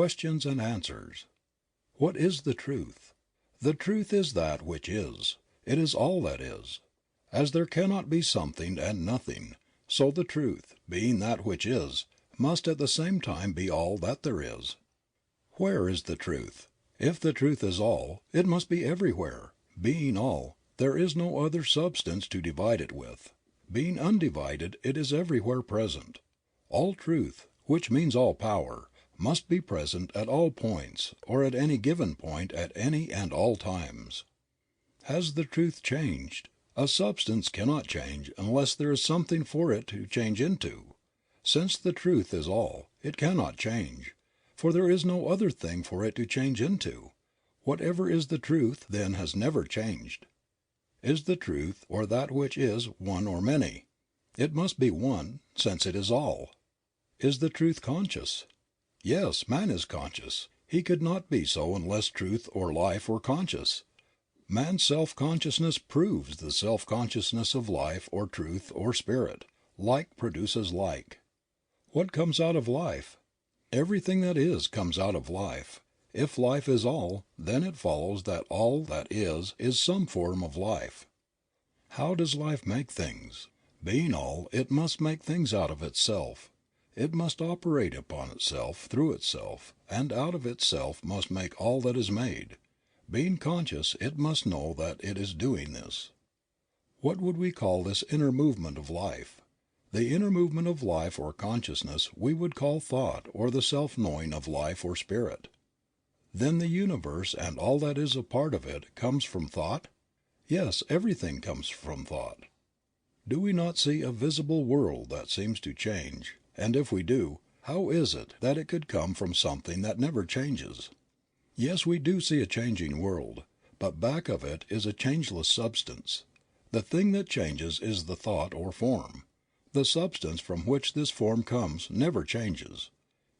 Questions and Answers. What is the truth? The truth is that which is. It is all that is. As there cannot be something and nothing, so the truth, being that which is, must at the same time be all that there is. Where is the truth? If the truth is all, it must be everywhere. Being all, there is no other substance to divide it with. Being undivided, it is everywhere present. All truth, which means all power, must be present at all points, or at any given point at any and all times. Has the truth changed? A substance cannot change unless there is something for it to change into. Since the truth is all, it cannot change, for there is no other thing for it to change into. Whatever is the truth then has never changed. Is the truth, or that which is, one or many? It must be one, since it is all. Is the truth conscious? Yes, man is conscious. He could not be so unless truth or life were conscious. Man's self-consciousness proves the self-consciousness of life or truth or spirit. Like produces like. What comes out of life? Everything that is comes out of life. If life is all, then it follows that all that is some form of life. How does life make things? Being all, it must make things out of itself. It must operate upon itself, through itself, and out of itself must make all that is made. Being conscious, it must know that it is doing this. What would we call this inner movement of life? The inner movement of life or consciousness we would call thought or the self-knowing of life or spirit. Then the universe and all that is a part of it comes from thought? Yes, everything comes from thought. Do we not see a visible world that seems to change? And if we do, how is it that it could come from something that never changes? Yes, we do see a changing world, but back of it is a changeless substance. The thing that changes is the thought or form. The substance from which this form comes never changes.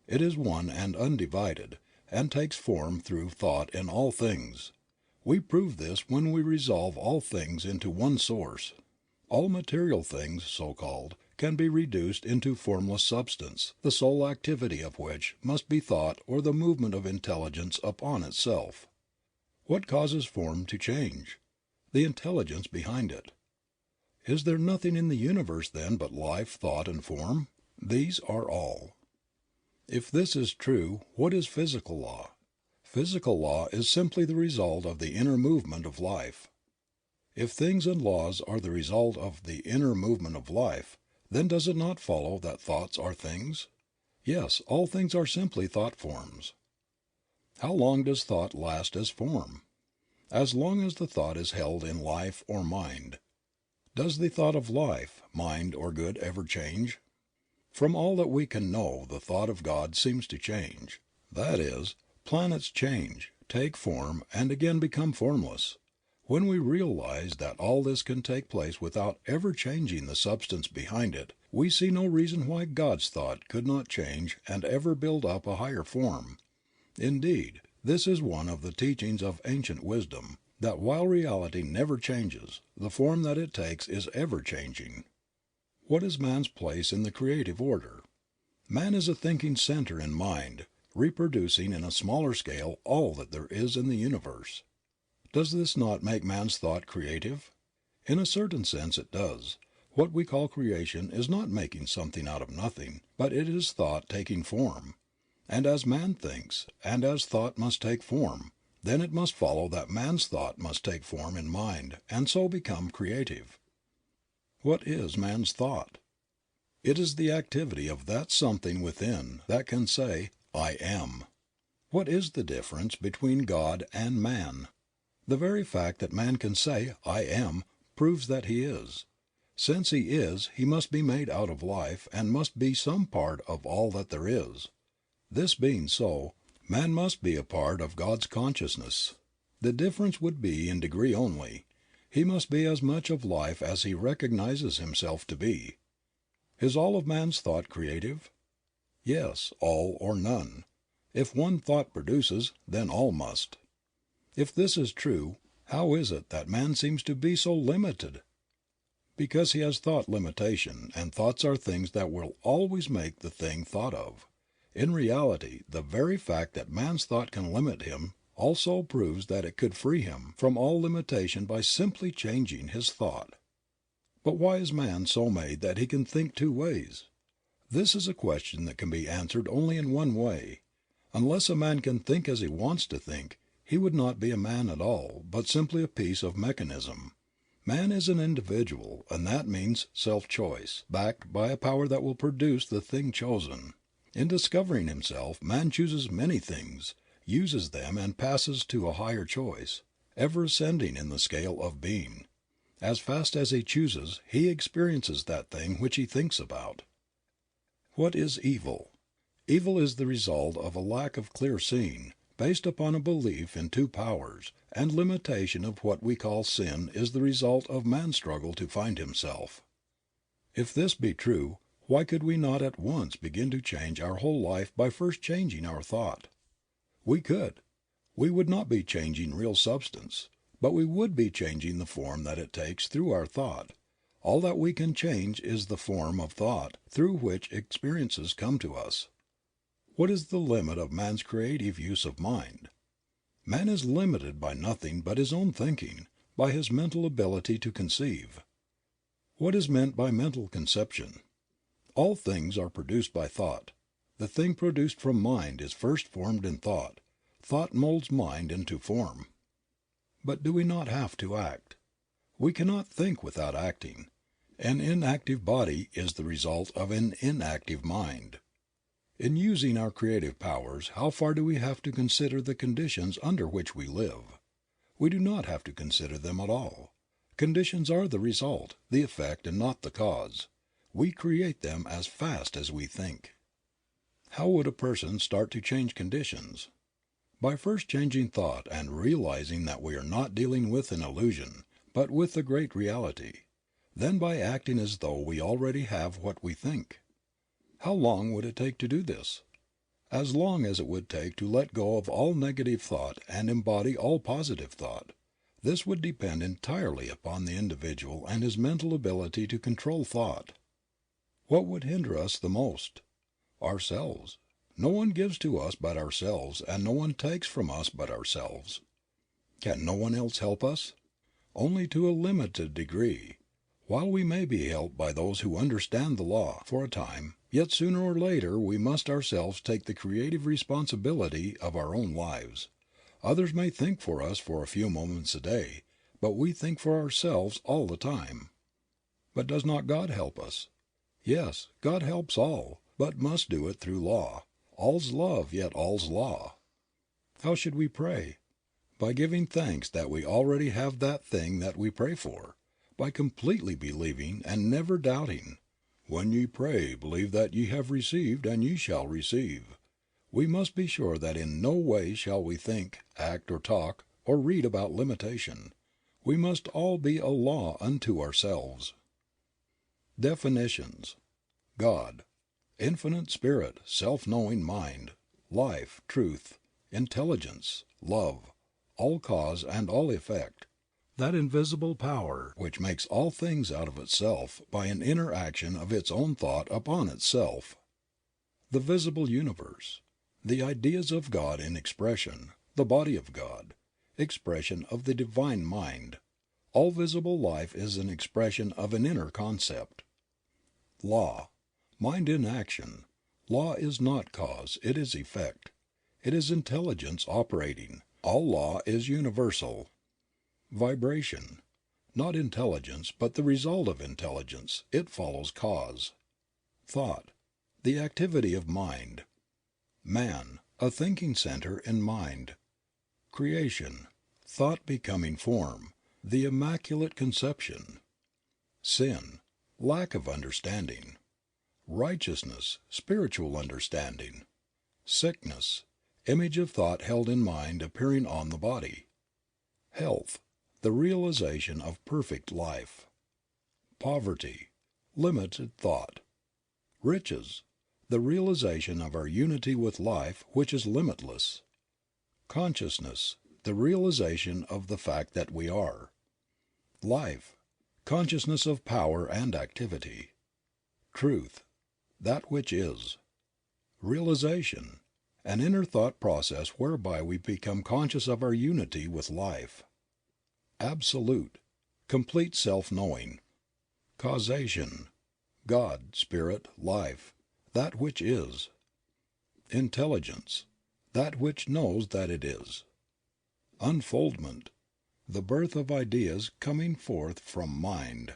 It is one and undivided, and takes form through thought in all things. We prove this when we resolve all things into one source. All material things, so called, can be reduced into formless substance, the sole activity of which must be thought or the movement of intelligence upon itself. What causes form to change? The intelligence behind it. Is there nothing in the universe then but life, thought and form? These are all. If this is true, what is physical law? Physical law is simply the result of the inner movement of life. If things and laws are the result of the inner movement of life, then does it not follow that thoughts are things? Yes, all things are simply thought forms. How long does thought last as form? As long as the thought is held in life or mind. Does the thought of life, mind or good ever change? From all that we can know the thought of God seems to change. That is, planets change, take form and again become formless. When we realize that all this can take place without ever changing the substance behind it, we see no reason why God's thought could not change and ever build up a higher form. Indeed, this is one of the teachings of ancient wisdom, that while reality never changes, the form that it takes is ever changing. What is man's place in the creative order? Man is a thinking center in mind, reproducing in a smaller scale all that there is in the universe. Does this not make man's thought creative? In a certain sense it does. What we call creation is not making something out of nothing, but it is thought taking form. And as man thinks, and as thought must take form, then it must follow that man's thought must take form in mind and so become creative. What is man's thought? It is the activity of that something within that can say, I am. What is the difference between God and man? The very fact that man can say, I am, proves that he is. Since he is, he must be made out of life and must be some part of all that there is. This being so, man must be a part of God's consciousness. The difference would be in degree only. He must be as much of life as he recognizes himself to be. Is all of man's thought creative? Yes, all or none. If one thought produces, then all must. If this is true, how is it that man seems to be so limited? Because he has thought limitation, and thoughts are things that will always make the thing thought of. In reality, the very fact that man's thought can limit him also proves that it could free him from all limitation by simply changing his thought. But why is man so made that he can think two ways? This is a question that can be answered only in one way. Unless a man can think as he wants to think, he would not be a man at all, but simply a piece of mechanism. Man is an individual, and that means self-choice, backed by a power that will produce the thing chosen. In discovering himself, man chooses many things, uses them and passes to a higher choice, ever ascending in the scale of being. As fast as he chooses, he experiences that thing which he thinks about. What is evil? Evil is the result of a lack of clear seeing, based upon a belief in two powers, and limitation of what we call sin is the result of man's struggle to find himself. If this be true, why could we not at once begin to change our whole life by first changing our thought? We could. We would not be changing real substance, but we would be changing the form that it takes through our thought. All that we can change is the form of thought through which experiences come to us. What is the limit of man's creative use of mind? Man is limited by nothing but his own thinking, by his mental ability to conceive. What is meant by mental conception? All things are produced by thought. The thing produced from mind is first formed in thought. Thought molds mind into form. But do we not have to act? We cannot think without acting. An inactive body is the result of an inactive mind. In using our creative powers, how far do we have to consider the conditions under which we live? We do not have to consider them at all. Conditions are the result, the effect, and not the cause. We create them as fast as we think. How would a person start to change conditions? By first changing thought and realizing that we are not dealing with an illusion, but with the great reality. Then by acting as though we already have what we think. How long would it take to do this? As long as it would take to let go of all negative thought and embody all positive thought. This would depend entirely upon the individual and his mental ability to control thought. What would hinder us the most? Ourselves. No one gives to us but ourselves, and no one takes from us but ourselves. Can no one else help us? Only to a limited degree. While we may be helped by those who understand the law, for a time, yet sooner or later we must ourselves take the creative responsibility of our own lives. Others may think for us for a few moments a day, but we think for ourselves all the time. But does not God help us? Yes, God helps all, but must do it through law. All's love, yet all's law. How should we pray? By giving thanks that we already have that thing that we pray for, by completely believing and never doubting. When ye pray, believe that ye have received, and ye shall receive. We must be sure that in no way shall we think, act, or talk, or read about limitation. We must all be a law unto ourselves. Definitions. God. Infinite Spirit, self-knowing mind, life, truth, intelligence, love, all cause and all effect. That invisible power which makes all things out of itself by an inner action of its own thought upon itself. The visible universe. The ideas of God in expression, the body of God, expression of the divine mind. All visible life is an expression of an inner concept. Law. Mind in action. Law is not cause, it is effect. It is intelligence operating. All law is universal. Vibration. Not intelligence, but the result of intelligence. It follows cause. Thought. The activity of mind. Man. A thinking center in mind. Creation. Thought becoming form. The Immaculate Conception. Sin. Lack of understanding. Righteousness. Spiritual understanding. Sickness. Image of thought held in mind appearing on the body. Health. The realization of perfect life. Poverty. Limited thought. Riches. The realization of our unity with life, which is limitless. Consciousness. The realization of the fact that we are. Life. Consciousness of power and activity. Truth. That which is. Realization, an inner thought process whereby we become conscious of our unity with life. Absolute, complete self-knowing. Causation, God, Spirit, Life, that which is. Intelligence, that which knows that it is. Unfoldment, the birth of ideas coming forth from mind.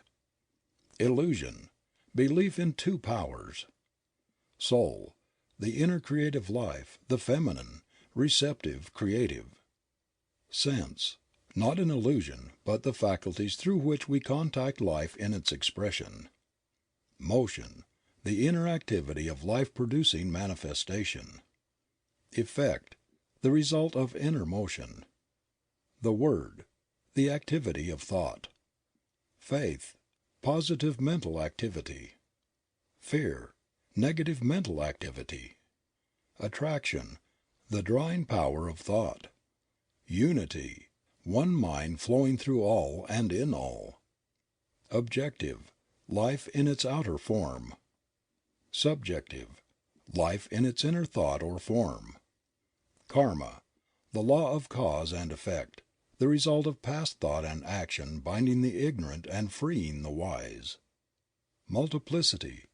Illusion, belief in two powers. Soul, the inner creative life, the feminine, receptive, creative. Sense, not an illusion, but the faculties through which we contact life in its expression. Motion, the inner activity of life-producing manifestation. Effect, the result of inner motion. The Word, the activity of thought. Faith, positive mental activity. Fear, negative mental activity. Attraction, the drawing power of thought. Unity, one mind flowing through all and in all. Objective, life in its outer form. Subjective, life in its inner thought or form. Karma, the law of cause and effect, the result of past thought and action binding the ignorant and freeing the wise. Multiplicity,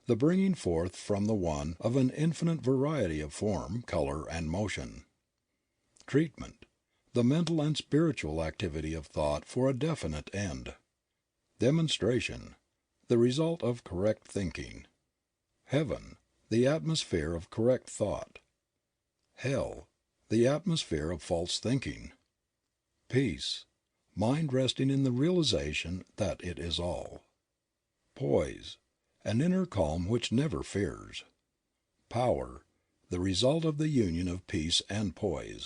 the bringing forth from the one of an infinite variety of form, color, and motion. Treatment, the mental and spiritual activity of thought for a definite end. Demonstration, the result of correct thinking. Heaven, the atmosphere of correct thought. Hell, the atmosphere of false thinking. Peace, mind resting in the realization that it is all. Poise, an inner calm which never fears. Power, the result of the union of peace and poise.